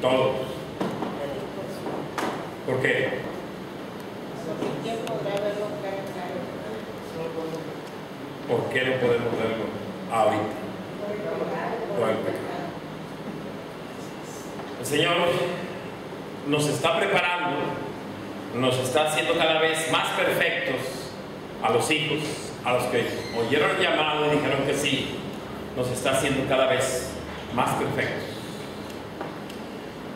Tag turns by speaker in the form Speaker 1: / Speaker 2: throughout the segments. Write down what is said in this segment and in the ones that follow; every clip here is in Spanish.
Speaker 1: Todos. ¿Por qué? ¿Por qué no podemos verlo ahorita? Por el pecado. El Señor nos está preparando, nos está haciendo cada vez más perfectos a los hijos, a los que oyeron el llamado y dijeron que sí, nos está haciendo cada vez más perfectos.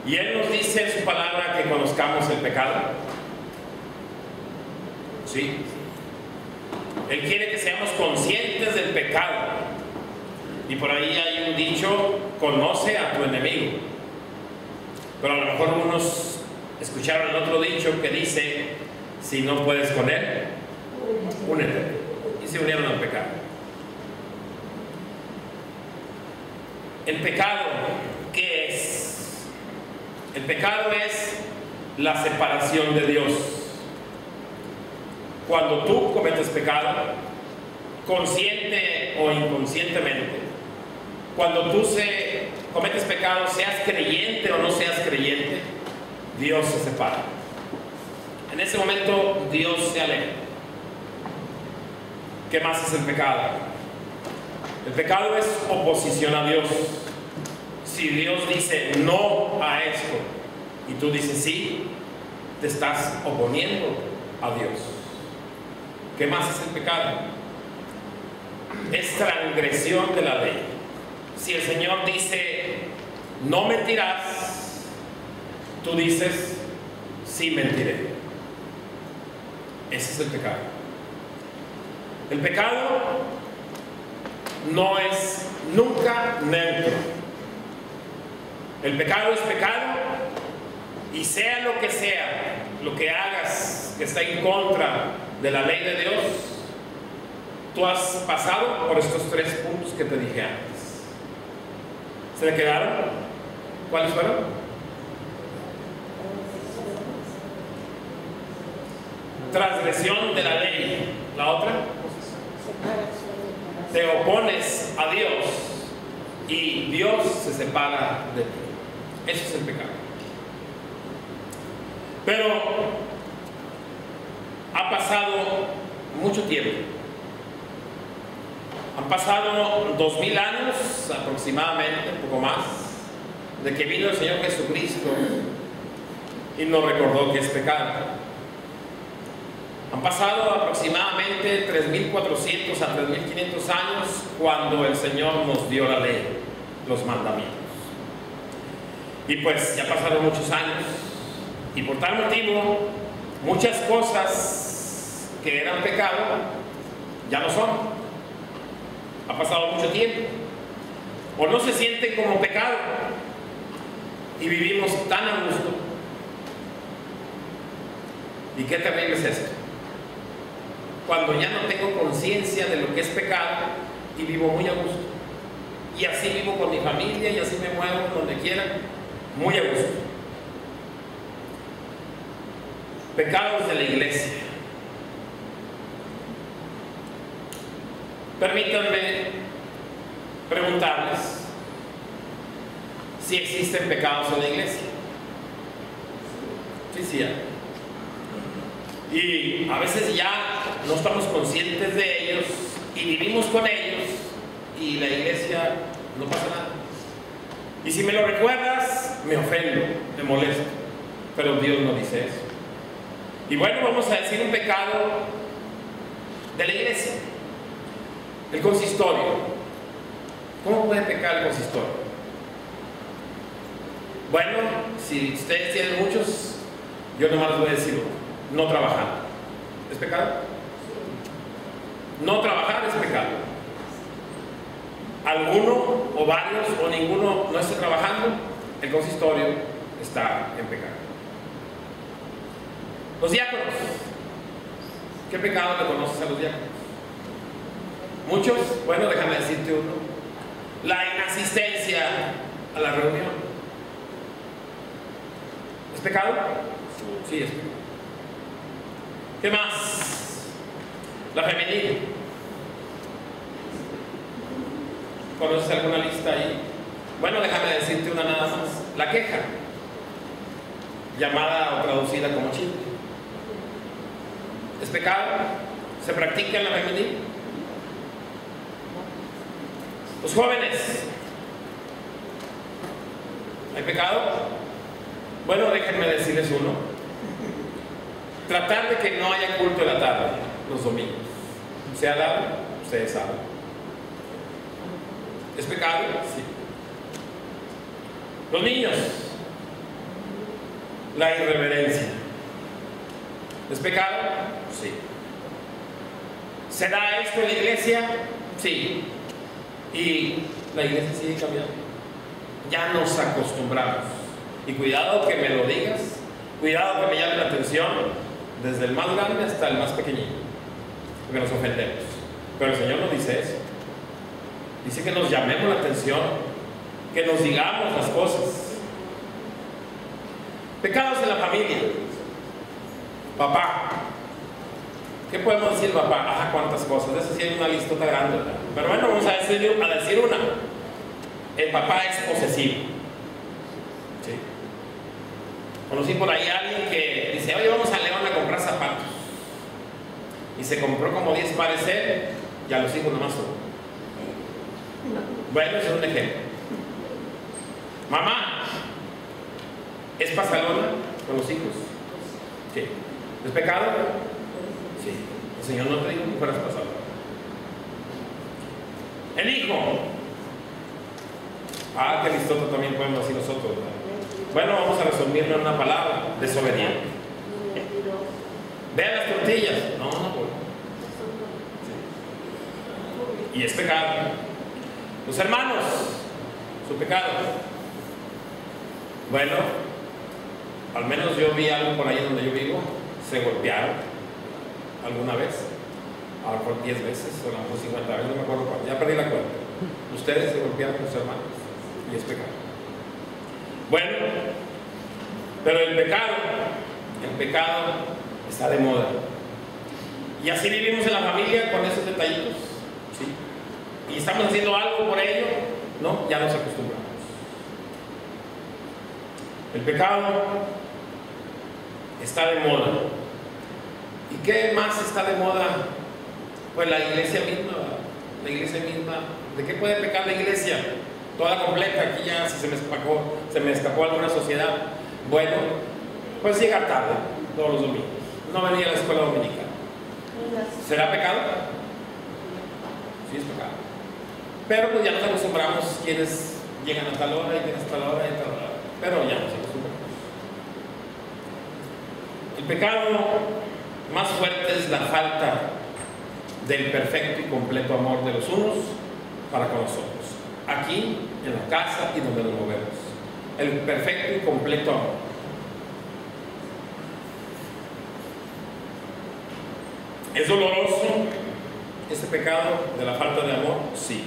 Speaker 1: Y Él nos dice en su palabra que conozcamos el pecado. Sí. Él quiere que seamos conscientes del pecado. Y por ahí hay un dicho: conoce a tu enemigo. Pero a lo mejor unos escucharon el otro dicho que dice: si no puedes con él, únete. Y se unieron al pecado. El pecado, ¿qué es? El pecado es la separación de Dios. Cuando tú cometes pecado, consciente o inconscientemente, cuando tú cometes pecado, seas creyente o no seas creyente, Dios se separa. En ese momento Dios se aleja. ¿Qué más es el pecado? El pecado es oposición a Dios. Si Dios dice no a esto y tú dices sí, te estás oponiendo a Dios. ¿Qué más es el pecado? Es transgresión de la ley. Si el Señor dice no mentirás, tú dices sí mentiré. Ese es el pecado. El pecado no es nunca neutro. El pecado es pecado, y sea lo que hagas que está en contra de la ley de Dios, tú has pasado por estos 3 puntos que te dije antes. ¿Se le quedaron? ¿Cuáles fueron? Transgresión de la ley. ¿La otra? Te opones a Dios y Dios se separa de ti. Eso es el pecado. Pero ha pasado mucho tiempo. Han pasado 2000 años aproximadamente, un poco más, de que vino el Señor Jesucristo y nos recordó que es pecado. Han pasado aproximadamente 3400 a 3500 años cuando el Señor nos dio la ley, los mandamientos. Y pues ya pasaron muchos años, y por tal motivo muchas cosas que eran pecado ya no son. Ha pasado mucho tiempo, o no se sienten como pecado, y vivimos tan a gusto. Y qué terrible es esto, cuando ya no tengo conciencia de lo que es pecado y vivo muy a gusto. Y así vivo con mi familia, y así me muevo donde quiera, muy a gusto. Pecados de la iglesia. Permítanme preguntarles si existen pecados en la iglesia. Sí hay. Y a veces ya no estamos conscientes de ellos y vivimos con ellos, y la iglesia no pasa nada. Y si me lo recuerdas, me ofendo, me molesto, pero Dios no dice eso. Y bueno, vamos a decir un pecado de la iglesia: el consistorio. ¿Cómo puede pecar el consistorio? Bueno, si ustedes tienen muchos, yo nomás les voy a decir uno: no trabajar. ¿Es pecado? No trabajar es pecado. Alguno o varios o ninguno no esté trabajando, el consistorio está en pecado. Los diáconos. ¿Qué pecado le conoces a los diáconos? ¿Muchos? Bueno, déjame decirte uno: la inasistencia a la reunión. ¿Es pecado? Sí, es pecado. ¿Qué más? La femenina. ¿Conoces alguna lista ahí? Bueno, déjame decirte una nada más: la queja. llamada o traducida como chisme. ¿Es pecado? ¿Se practica en la femenil? Los jóvenes, ¿hay pecado? Bueno, déjenme decirles uno. Tratar de que no haya culto en la tarde, los domingos. ¿Se ha dado? Ustedes saben. ¿Es pecado? Sí. Los niños, la irreverencia. ¿Es pecado? Sí. ¿Se da esto en la iglesia? Sí. Y la iglesia sigue cambiando. Ya nos acostumbramos. Y cuidado que me lo digas, cuidado que me llame la atención, desde el más grande hasta el más pequeñito, porque nos ofendemos. Pero el Señor no dice eso. Dice que nos llamemos la atención, que nos digamos las cosas. Pecados en la familia. Papá. ¿Qué podemos decir, papá? Ah, cuántas cosas. De eso sí hay una listota grande, ¿verdad? Pero bueno, vamos a decir una. El papá es posesivo. ¿Sí? Conocí por ahí a alguien que dice, oye, vamos a León a comprar zapatos. Y se compró como 10 pares él, y a los hijos nomás uno. Bueno, ese es un ejemplo. Mamá, ¿es pasalona con los hijos? Sí. ¿Es pecado? Sí. El Señor no te dijo que fueras pasalona. El hijo. Ah, qué listota también podemos decir nosotros, ¿verdad? Bueno, vamos a resumirlo en una palabra: desobediente. Vean las tortillas. No. Sí. Y es pecado. Los hermanos, su pecado. Bueno, al menos yo vi algo por ahí donde yo vivo. Se golpearon alguna vez, a lo mejor 10 veces, o a lo mejor 50 veces, no me acuerdo cuánto, ya perdí la cuenta. Ustedes se golpearon con sus hermanos, y es pecado. Bueno, pero el pecado está de moda. Y así vivimos en la familia con esos detallitos, ¿sí? Y estamos haciendo algo por ello, ¿no? Ya nos acostumbramos. El pecado está de moda. ¿Y qué más está de moda? Pues la iglesia misma, ¿verdad? La iglesia misma. ¿De qué puede pecar la iglesia? Toda completa. Aquí ya si se me escapó alguna sociedad. Bueno, pues llegar tarde todos los domingos. No venir a la escuela dominical. ¿Será pecado? Sí, es pecado. Pero pues ya nos acostumbramos quienes llegan a tal hora y quienes a tal hora y a tal hora. Pero ya nos acostumbramos. El pecado más fuerte es la falta del perfecto y completo amor de los unos para con los otros. Aquí, en la casa y donde nos movemos. El perfecto y completo amor. ¿Es doloroso este pecado de la falta de amor? Sí.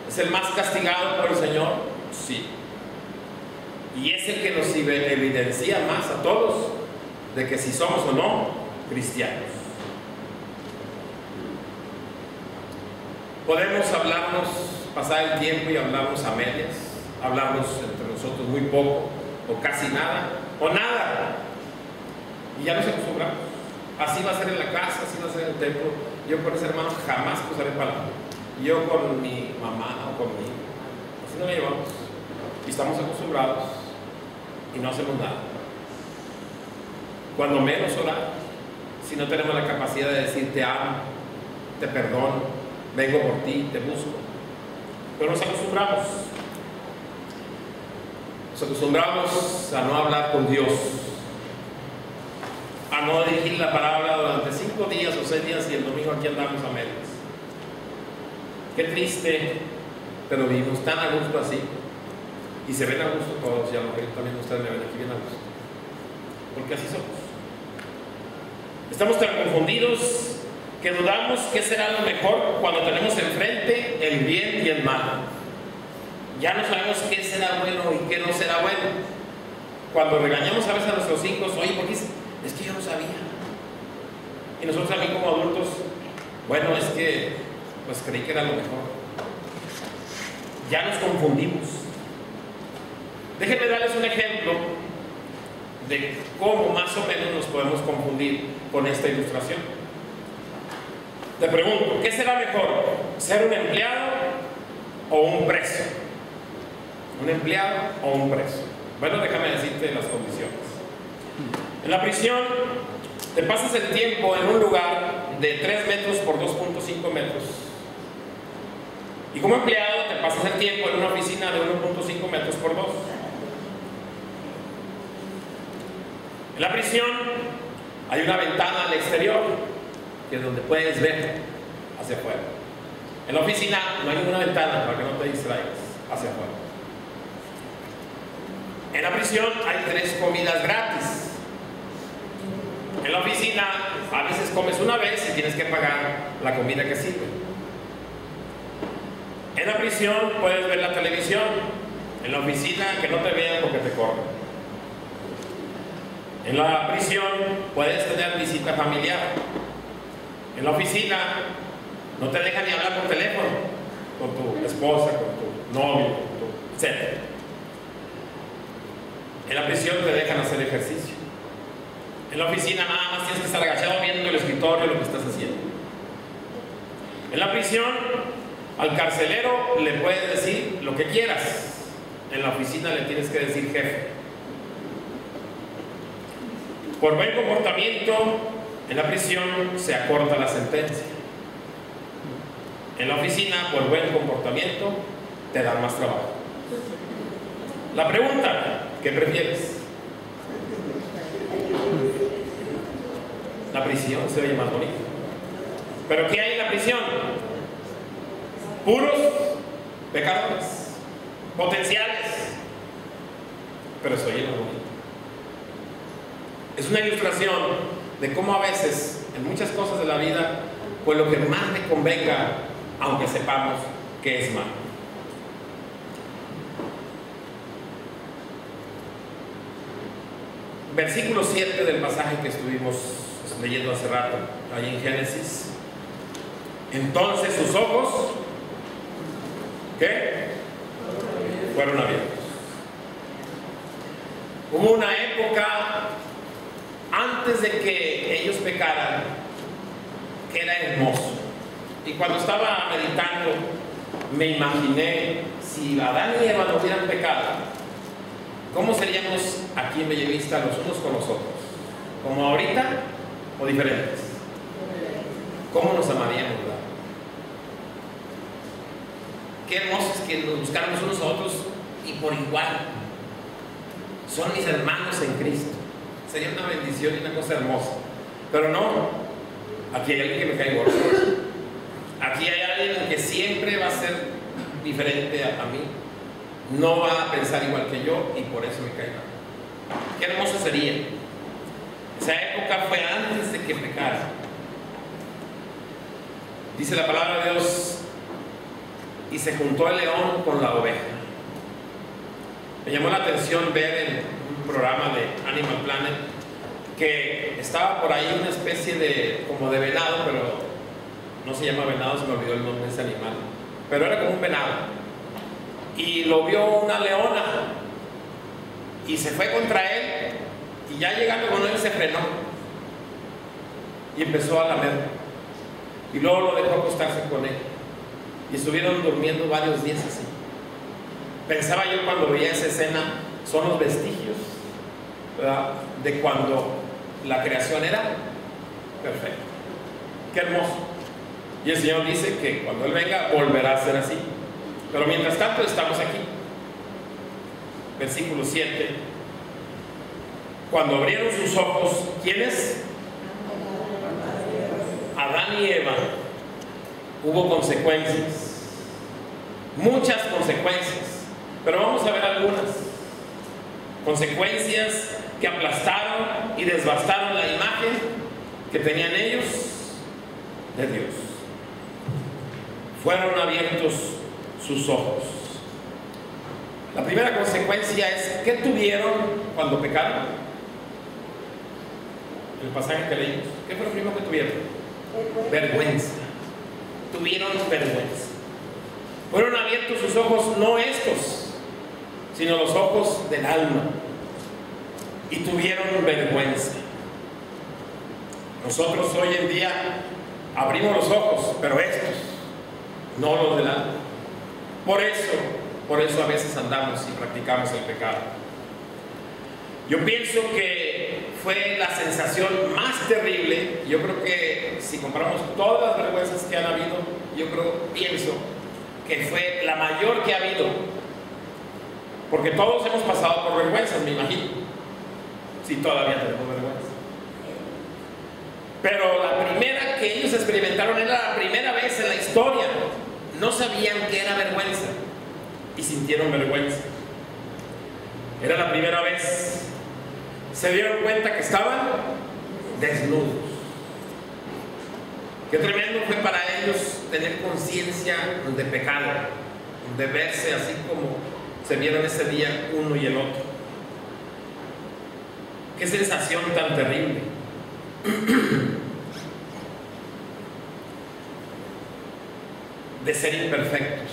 Speaker 1: ¿Es el más castigado por el Señor? Sí. Y es el que nos evidencia más a todos de que si somos o no cristianos. Podemos hablarnos, pasar el tiempo y hablarnos a medias, hablarnos entre nosotros muy poco, o casi nada, o nada. Y ya nos acostumbramos. Así va a ser en la casa, así va a ser en el templo. Yo con ese hermano jamás cruzaré palabra. Yo con mi mamá o conmigo. Así no me llevamos. Y estamos acostumbrados y no hacemos nada. Cuando menos orar, si no tenemos la capacidad de decir te amo, te perdono, vengo por ti, te busco. Pero nos acostumbramos. Nos acostumbramos a no hablar con Dios, a no dirigir la palabra durante 5 días o 6 días y el domingo aquí andamos a medias. Qué triste, pero vivimos tan a gusto así. Y se ven a gusto todos, y a lo mejor también ustedes me ven aquí bien a gusto. Porque así somos. Estamos tan confundidos que dudamos qué será lo mejor cuando tenemos enfrente el bien y el mal. Ya no sabemos qué será bueno y qué no será bueno. Cuando regañamos a veces a nuestros hijos, oye, ¿por qué? Es que yo no sabía. Y nosotros también como adultos, bueno, es que pues creí que era lo mejor. Ya nos confundimos. Déjenme darles un ejemplo de cómo más o menos nos podemos confundir con esta ilustración. Te pregunto, ¿qué será mejor? ¿Ser un empleado o un preso? ¿Un empleado o un preso? Bueno, déjame decirte las condiciones. En la prisión te pasas el tiempo en un lugar de 3 metros por 2.5 metros. Y como empleado te pasas el tiempo en una oficina de 1.5 metros por 2. En la prisión hay una ventana al exterior, que es donde puedes ver hacia afuera. En la oficina no hay ninguna ventana para que no te distraigas hacia afuera. En la prisión hay 3 comidas gratis. En la oficina a veces comes una vez y tienes que pagar la comida que sirve. En la prisión puedes ver la televisión. En la oficina que no te vean porque te corren. En la prisión puedes tener visita familiar. En la oficina no te dejan ni hablar por teléfono con tu esposa, con tu novio, etc. En la prisión te dejan hacer ejercicio. En la oficina nada más tienes que estar agachado viendo el escritorio, lo que estás haciendo. En la prisión al carcelero le puedes decir lo que quieras. En la oficina le tienes que decir jefe. Por buen comportamiento, en la prisión se acorta la sentencia. En la oficina, por buen comportamiento, te dan más trabajo. La pregunta, ¿qué prefieres? La prisión se oye más bonito. ¿Pero qué hay en la prisión? Puros pecadores, potenciales. Pero se oye más bonito. Es una ilustración de cómo a veces, en muchas cosas de la vida, pues lo que más me convenga, aunque sepamos que es malo. Versículo 7 del pasaje que estuvimos leyendo hace rato, ahí en Génesis. Entonces sus ojos, ¿qué? Fueron abiertos. Hubo una época antes de que ellos pecaran que era hermoso. Y cuando estaba meditando, me imaginé si Adán y Eva no hubieran pecado, ¿cómo seríamos aquí en Bellavista los unos con los otros? ¿Como ahorita o diferentes? ¿Cómo nos amaríamos, verdad? Qué hermoso es que nos buscáramos unos a otros y por igual. Son mis hermanos en Cristo. Sería una bendición y una cosa hermosa. Pero no, aquí hay alguien que me cae gordo. Aquí hay alguien que siempre va a ser diferente a mí. No va a pensar igual que yo y por eso me cae mal. Qué hermoso sería. Esa época fue antes de que pecara. Dice la palabra de Dios, y se juntó el león con la oveja. Me llamó la atención ver en un programa de Animal Planet que estaba por ahí una especie de, como de venado, pero no se llama venado, se me olvidó el nombre de ese animal, pero era como un venado. Y lo vio una leona y se fue contra él, y ya llegando con él se frenó y empezó a lamer, y luego lo dejó acostarse con él y estuvieron durmiendo varios días así. Pensaba yo cuando veía esa escena, son los vestigios, ¿verdad?, de cuando la creación era perfecta. Qué hermoso. Y el Señor dice que cuando Él venga volverá a ser así. Pero mientras tanto estamos aquí. Versículo 7. Cuando abrieron sus ojos, ¿quiénes? Adán y Eva. Hubo consecuencias. Muchas consecuencias. Pero vamos a ver algunas. Consecuencias que aplastaron y desbastaron la imagen que tenían ellos de Dios. Fueron abiertos sus ojos. La primera consecuencia es, ¿qué tuvieron cuando pecaron? El pasaje que leímos. ¿Qué fue lo primero que tuvieron? Vergüenza. Tuvieron vergüenza. Fueron abiertos sus ojos, no estos, sino los ojos del alma. y tuvieron vergüenza. Nosotros hoy en día abrimos los ojos, pero estos no los delante. Por eso a veces andamos y practicamos el pecado. Yo pienso que fue la sensación más terrible. Yo creo que si comparamos todas las vergüenzas que han habido, pienso que fue la mayor que ha habido. Porque todos hemos pasado por vergüenzas, me imagino. Si todavía tenemos vergüenza. Pero la primera que ellos experimentaron era la primera vez en la historia. No sabían qué era vergüenza y sintieron vergüenza. Era la primera vez. Se dieron cuenta que estaban desnudos. Qué tremendo fue para ellos tener conciencia de pecado, de verse así como se vieron ese día uno y el otro. Qué sensación tan terrible. De ser imperfectos,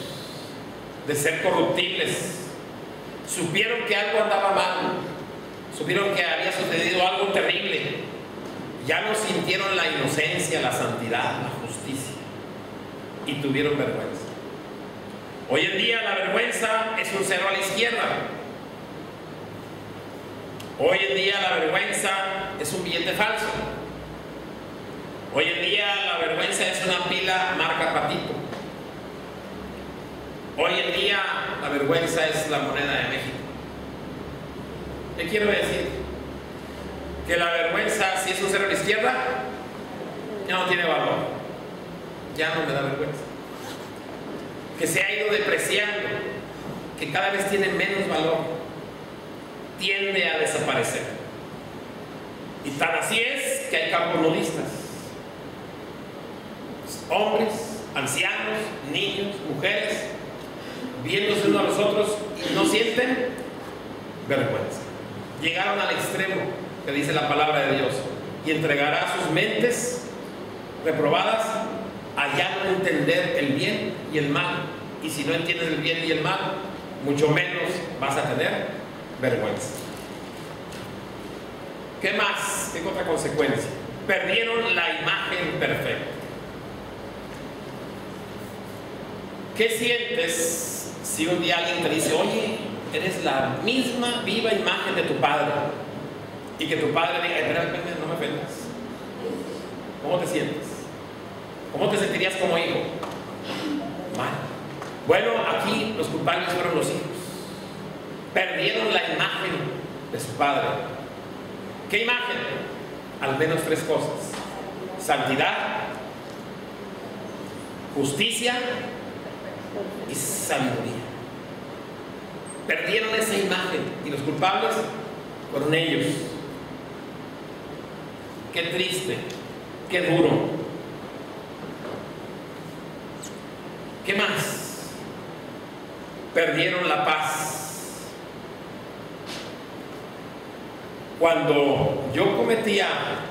Speaker 1: de ser corruptibles. Supieron que algo andaba mal, supieron que había sucedido algo terrible. Ya no sintieron la inocencia, la santidad, la justicia, y tuvieron vergüenza. Hoy en día la vergüenza es un cero a la izquierda. Hoy en día la vergüenza es un billete falso. Hoy en día la vergüenza es una pila marca Patito. Hoy en día la vergüenza es la moneda de México. ¿Qué quiero decir? Que la vergüenza, si es un cero a la izquierda, ya no tiene valor. Ya no me da vergüenza. Que se ha ido depreciando, que cada vez tiene menos valor, tiende a desaparecer. Y tan así es que hay campos nudistas. Hombres, ancianos, niños, mujeres, viéndose unos a los otros y no sienten vergüenza. Llegaron al extremo que dice la palabra de Dios: y entregará sus mentes reprobadas a ya no entender el bien y el mal. Y si no entiendes el bien y el mal, mucho menos vas a tener vergüenza. ¿Qué más? ¿Qué otra consecuencia? Perdieron la imagen perfecta. ¿Qué sientes si un día alguien te dice: oye, eres la misma viva imagen de tu padre? Y que tu padre diga: espera, no me ofendas. ¿Cómo te sientes? ¿Cómo te sentirías como hijo? Mal. Bueno, aquí los culpables fueron los hijos. Perdieron la imagen de su padre. ¿Qué imagen? Al menos tres cosas: santidad, justicia y sabiduría. Perdieron esa imagen y los culpables fueron ellos. Qué triste, qué duro. ¿Qué más? Perdieron la paz. Cuando yo cometía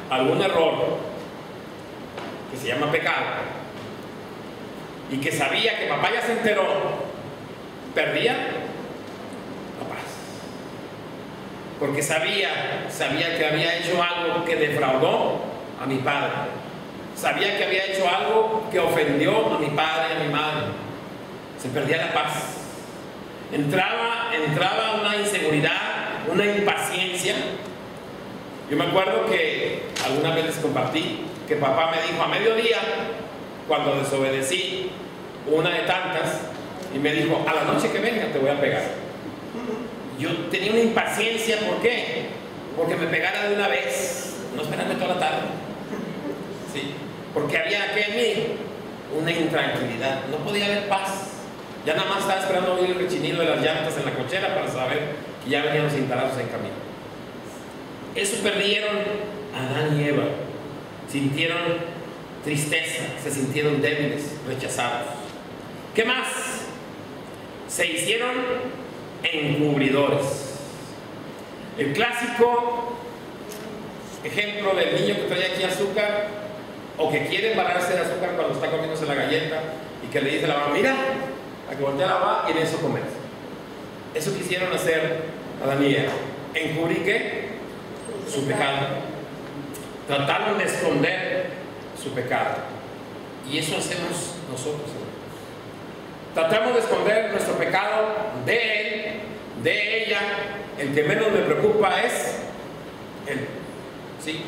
Speaker 1: algún error que se llama pecado y que sabía que papá ya se enteró, perdía la paz. Porque sabía que había hecho algo que defraudó a mi padre. Sabía que había hecho algo que ofendió a mi padre y a mi madre. Se perdía la paz. Entraba una inseguridad, una impaciencia. Yo me acuerdo que alguna vez les compartí que papá me dijo a mediodía, cuando desobedecí una de tantas, y me dijo: a la noche que venga te voy a pegar. Yo tenía una impaciencia. ¿Por qué? Porque me pegara de una vez, no esperarme toda la tarde. ¿Sí? Porque había aquí en mí una intranquilidad, no podía haber paz. Ya nada más estaba esperando oír el rechinido de las llantas en la cochera para saber que ya venían los instalados en camino. Eso perdieron Adán y Eva. Sintieron tristeza, se sintieron débiles, rechazados. ¿Qué más? Se hicieron encubridores. El clásico ejemplo del niño que trae aquí azúcar, o que quiere embarrarse de azúcar cuando está comiéndose la galleta y que le dice a la mamá: mira, a que voltea la mamá y en eso comer. Eso quisieron hacer Adán y Eva. ¿Encubrir qué? su pecado. Trataron de esconder su pecado. Y eso hacemos nosotros, hermanos. Tratamos de esconder nuestro pecado de él, de ella. El que menos me preocupa es él. ¿Sí?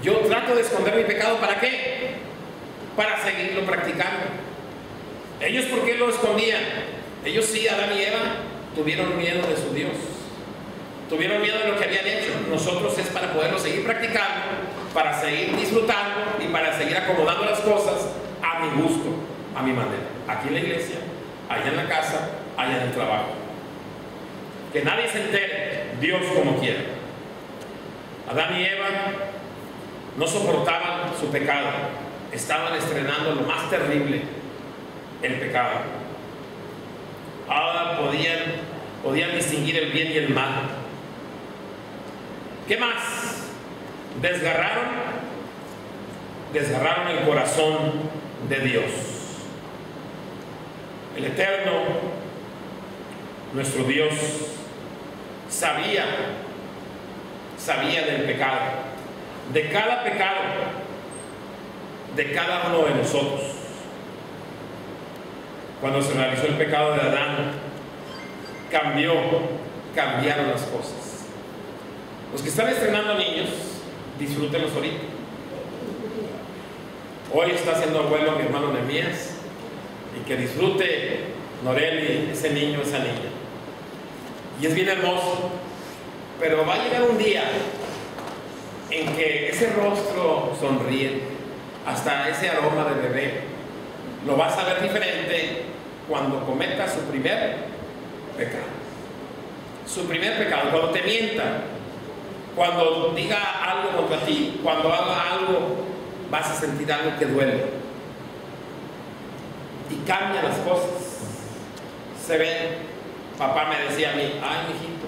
Speaker 1: Yo trato de esconder mi pecado, ¿para qué? Para seguirlo practicando. Ellos, ¿por qué lo escondían? Ellos sí, Adán y Eva, tuvieron miedo de su Dios. Tuvieron miedo de lo que habían hecho. Nosotros es para poderlo seguir practicando, para seguir disfrutando y para seguir acomodando las cosas a mi gusto, a mi manera. Aquí en la iglesia, allá en la casa, allá en el trabajo. Que nadie se entere, Dios como quiera. Adán y Eva no soportaban su pecado. Estaban estrenando lo más terrible, el pecado. Ahora podían distinguir el bien y el mal. ¿Qué más? Desgarraron el corazón de Dios. El Eterno, nuestro Dios, sabía del pecado, de cada pecado, de cada uno de nosotros. Cuando se realizó el pecado de Adán, cambiaron las cosas. Los que están estrenando niños, disfrútenlos ahorita. Hoy está siendo abuelo mi hermano Nehemías, y que disfrute Noreli, ese niño, esa niña. Y es bien hermoso, pero va a llegar un día en que ese rostro sonriente, hasta ese aroma de bebé, lo vas a ver diferente cuando cometa su primer pecado. Su primer pecado, cuando te mienta, cuando diga algo contra ti, cuando haga algo, vas a sentir algo que duele. Y cambian las cosas. Se ven. Papá me decía a mí, ay, mijito,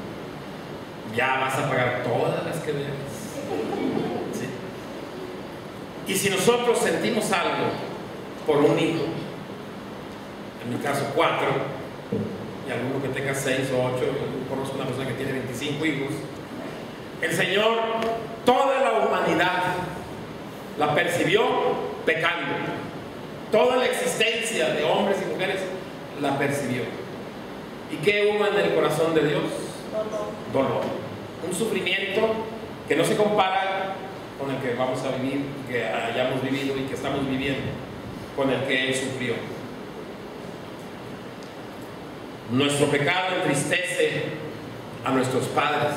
Speaker 1: ya vas a pagar todas las que debes. ¿Sí? Y si nosotros sentimos algo por un hijo, en mi caso 4, y alguno que tenga 6 o 8, yo conozco una persona que tiene 25 hijos, el Señor, toda la humanidad la percibió pecando. Toda la existencia de hombres y mujeres la percibió. ¿Y qué hubo en el corazón de Dios? Dolor. Un sufrimiento que no se compara con el que vamos a vivir, que hayamos vivido y que estamos viviendo, con el que Él sufrió. Nuestro pecado entristece a nuestros padres.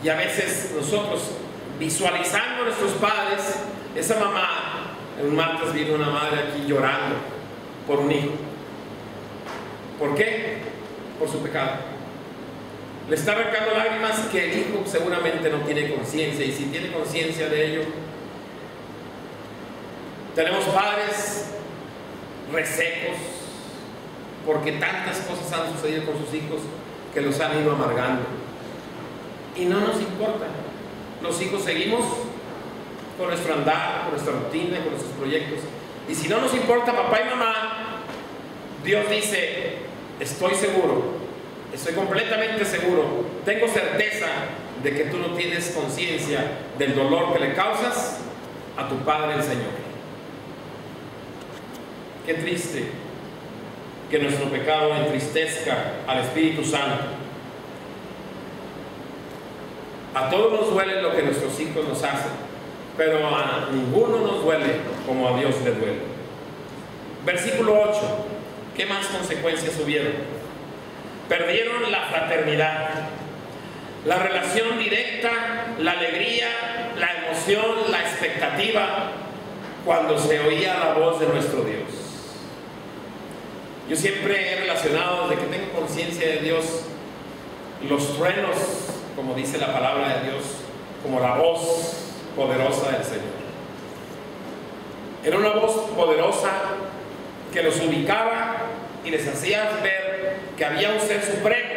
Speaker 1: Y a veces nosotros, visualizando a nuestros padres, esa mamá, un martes vino una madre aquí llorando por un hijo. ¿Por qué? Por su pecado. Le está arrancando lágrimas que el hijo seguramente no tiene conciencia, y si tiene conciencia de ello. Tenemos padres resecos porque tantas cosas han sucedido con sus hijos que los han ido amargando. Y no nos importa. Los hijos seguimos con nuestro andar, con nuestra rutina, con nuestros proyectos. Y si no nos importa papá y mamá, Dios dice, estoy seguro, estoy completamente seguro, tengo certeza de que tú no tienes conciencia del dolor que le causas a tu Padre el Señor. Qué triste que nuestro pecado entristezca al Espíritu Santo. A todos nos duele lo que nuestros hijos nos hacen, pero a ninguno nos duele como a Dios le duele. Versículo 8. ¿Qué más consecuencias hubieron? Perdieron la fraternidad, la relación directa, la alegría, la emoción, la expectativa cuando se oía la voz de nuestro Dios. Yo siempre he relacionado, desde que tengo conciencia de Dios, los truenos, como dice la palabra de Dios, como la voz poderosa del Señor. Era una voz poderosa que los ubicaba y les hacía ver que había un ser supremo,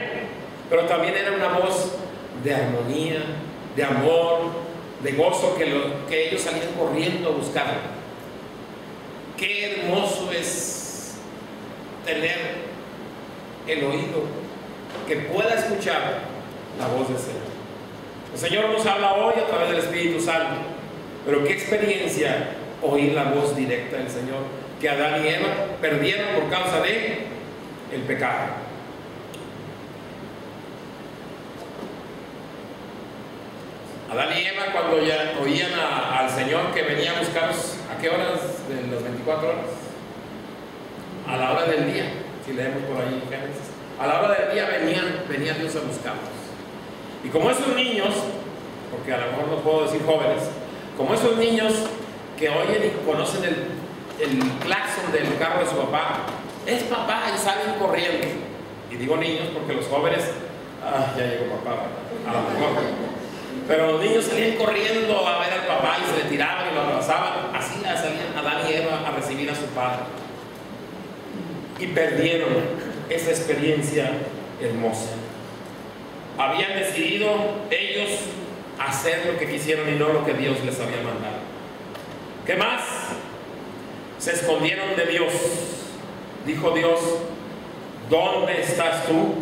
Speaker 1: pero también era una voz de armonía, de amor, de gozo, que ellos salían corriendo a buscar. Qué hermoso es tener el oído que pueda escuchar la voz del Señor. El Señor nos habla hoy a través del Espíritu Santo, pero qué experiencia oír la voz directa del Señor, que Adán y Eva perdieron por causa de el pecado. Adán y Eva, cuando ya oían al Señor que venía a buscarlos, ¿a qué horas de las 24 horas? A la hora del día, si leemos por ahí en Génesis. A la hora del día venía Dios a buscarlos. Y como esos niños, porque a lo mejor no puedo decir jóvenes, como esos niños que oyen y conocen el claxon del carro de su papá, es papá, y salen corriendo. Y digo niños porque los jóvenes, ya llegó papá, a lo mejor. Pero los niños salían corriendo a ver al papá y se le tiraban y lo abrazaban. Así salían Adán y Eva a recibir a su padre. Y perdieron esa experiencia hermosa. Habían decidido ellos hacer lo que quisieron y no lo que Dios les había mandado. ¿Qué más? Se escondieron de Dios. Dijo Dios, ¿dónde estás tú?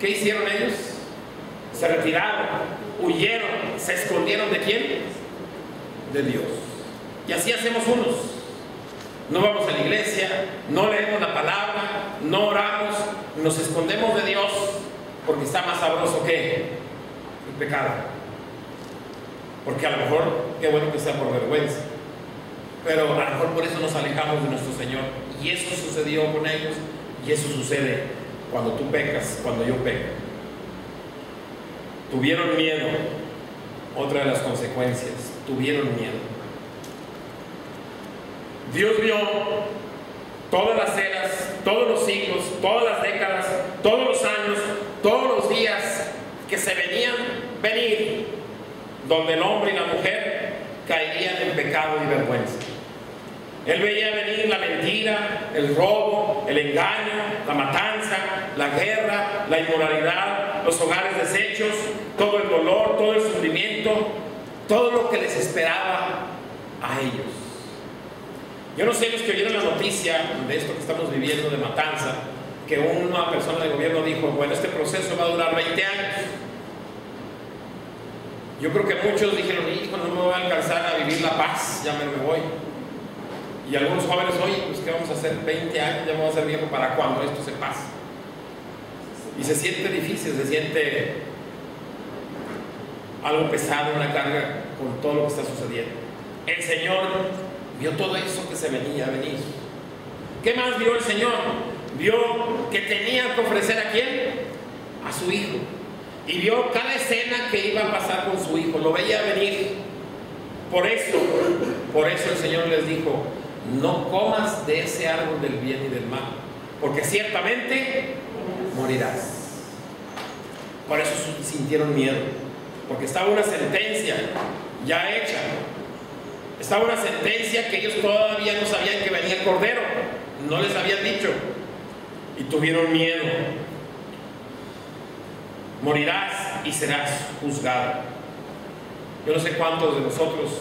Speaker 1: ¿Qué hicieron ellos? Se retiraron, huyeron, se escondieron ¿de quién? De Dios. Y así hacemos unos. No vamos a la iglesia, no leemos la palabra, no oramos, nos escondemos de Dios porque está más sabroso que el pecado. Porque a lo mejor, qué bueno que sea por vergüenza, pero a lo mejor por eso nos alejamos de nuestro Señor. Y eso sucedió con ellos, y eso sucede cuando tú pecas, cuando yo peco. Tuvieron miedo, otra de las consecuencias, tuvieron miedo. Dios vio todas las eras, todos los siglos, todas las décadas, todos los años, todos los días que se venían venir, donde el hombre y la mujer caerían en pecado y vergüenza. Él veía venir la mentira, el robo, el engaño, la matanza, la guerra, la inmoralidad, los hogares deshechos, todo el dolor, todo el sufrimiento, todo lo que les esperaba a ellos. Yo no sé los que oyeron la noticia de esto que estamos viviendo de matanza, que una persona del gobierno dijo, bueno, este proceso va a durar 20 años. Yo creo que muchos dijeron, hijo, no me voy a alcanzar a vivir la paz, ya me voy. Y algunos jóvenes, oye, pues ¿qué vamos a hacer? 20 años, ya vamos a ser viejos, ¿para cuando esto se pase? Y se siente difícil, se siente algo pesado, una carga con todo lo que está sucediendo. El Señor vio todo eso que se venía a venir. ¿Qué más vio el Señor? Vio que tenía que ofrecer ¿a quién? A su hijo. Y vio cada escena que iba a pasar con su hijo, lo veía venir. Por eso el Señor les dijo, no comas de ese árbol del bien y del mal, porque ciertamente morirás. Por eso sintieron miedo, porque estaba una sentencia ya hecha. Estaba una sentencia que ellos todavía no sabían que venía el Cordero, no les habían dicho, y tuvieron miedo. Morirás y serás juzgado. Yo no sé cuántos de nosotros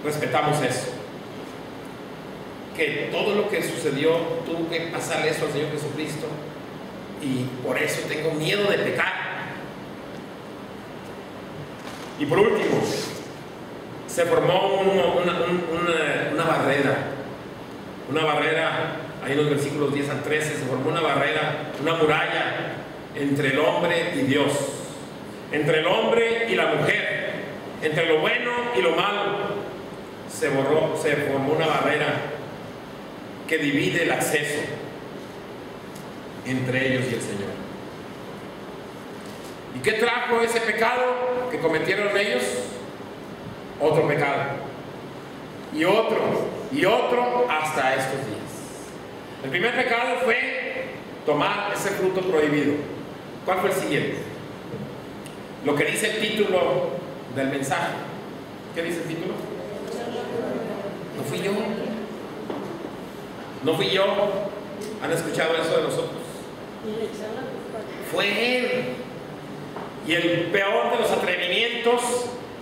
Speaker 1: respetamos eso, que todo lo que sucedió tuvo que pasarle eso al Señor Jesucristo, y por eso tengo miedo de pecar. Y por último, se formó una barrera, ahí en los versículos 10 al 13, se formó una barrera, una muralla entre el hombre y Dios, entre el hombre y la mujer, entre lo bueno y lo malo. Se formó una barrera que divide el acceso entre ellos y el Señor. ¿Y qué trajo ese pecado que cometieron ellos? Otro pecado, y otro hasta estos días. El primer pecado fue tomar ese fruto prohibido. ¿Cuál fue el siguiente? Lo que dice el título del mensaje. ¿Qué dice el título? No fui yo. No fui yo. ¿Han escuchado eso de nosotros? Fue Él. Y el peor de los atrevimientos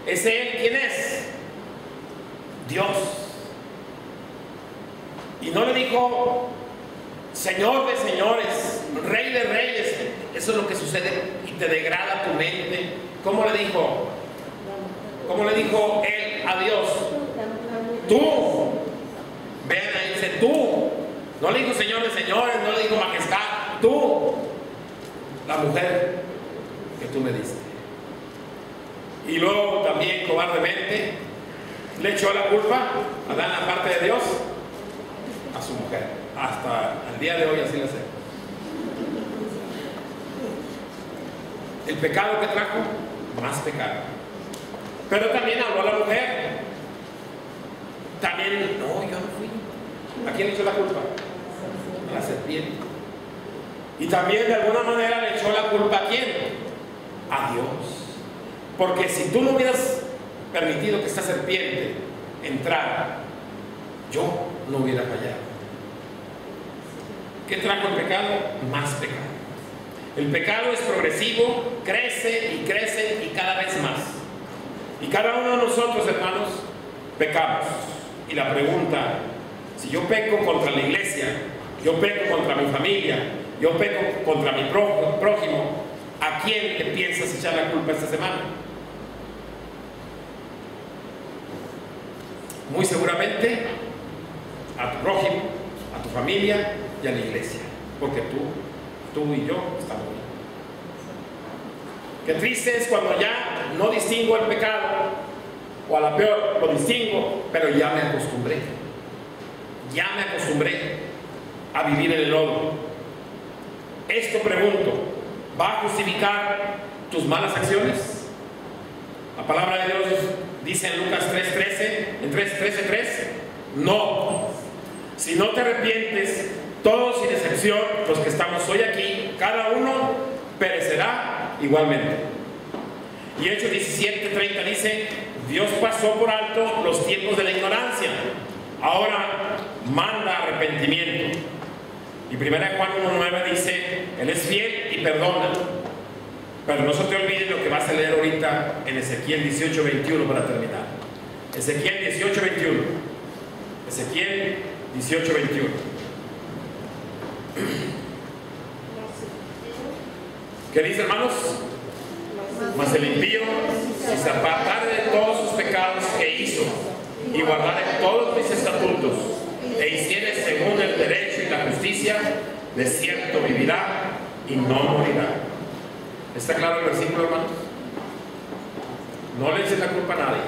Speaker 1: es Él. ¿Quién es? Dios. Y no le dijo Señor de señores, Rey de reyes. Eso es lo que sucede y te degrada tu mente. ¿Cómo le dijo? ¿Cómo le dijo él a Dios? Tú. Vean ahí, dice tú. No le dijo señores, señores, no le dijo majestad. Tú, la mujer que tú me diste. Y luego también cobardemente le echó la culpa a dar la parte de Dios a su mujer. Hasta el día de hoy así lo sé. El pecado que trajo, más pecado. Pero también habló a la mujer. También, no, yo no fui. ¿A quién le echó la culpa? A la serpiente. Y también de alguna manera le echó la culpa a quién? A Dios. Porque si tú no hubieras permitido que esta serpiente entrara, yo no hubiera fallado. ¿Qué trajo el pecado? Más pecado. El pecado es progresivo, crece y crece y cada vez más. Y cada uno de nosotros, hermanos, pecamos. Y la pregunta, si yo peco contra la iglesia, yo peco contra mi familia, yo peco contra mi prójimo, ¿a quién le piensas echar la culpa esta semana? Muy seguramente a tu prójimo, a tu familia y a la iglesia, porque tú y yo estamos bien. Qué triste es cuando ya no distingo el pecado, o a la peor lo distingo, pero ya me acostumbré. Ya me acostumbré a vivir en el lodo. Esto pregunto, ¿va a justificar tus malas acciones? La palabra de Dios dice en Lucas 3:13, en 13:3, no. Si no te arrepientes, todos sin excepción, los que estamos hoy aquí, cada uno perecerá igualmente. Y Hechos 17:30 dice, Dios pasó por alto los tiempos de la ignorancia, ahora manda arrepentimiento. Y 1 Juan 1:9 dice, Él es fiel y perdona. Pero no se te olvide lo que vas a leer ahorita en Ezequiel 18:21 para terminar. Ezequiel 18:21. Ezequiel 18:21. ¿Qué dice, hermanos? Mas el impío, si se apartare de todos sus pecados que hizo y guardare todos mis estatutos e hiciere según el derecho y la justicia, de cierto vivirá y no morirá. ¿Está claro el versículo, hermanos? No le eches la culpa a nadie.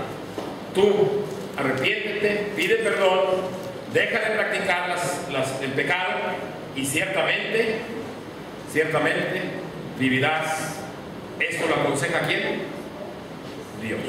Speaker 1: Tú arrepiéntete, pide perdón, deja de practicar el pecado y ciertamente vivirás. ¿Esto lo aconseja quién? Dios.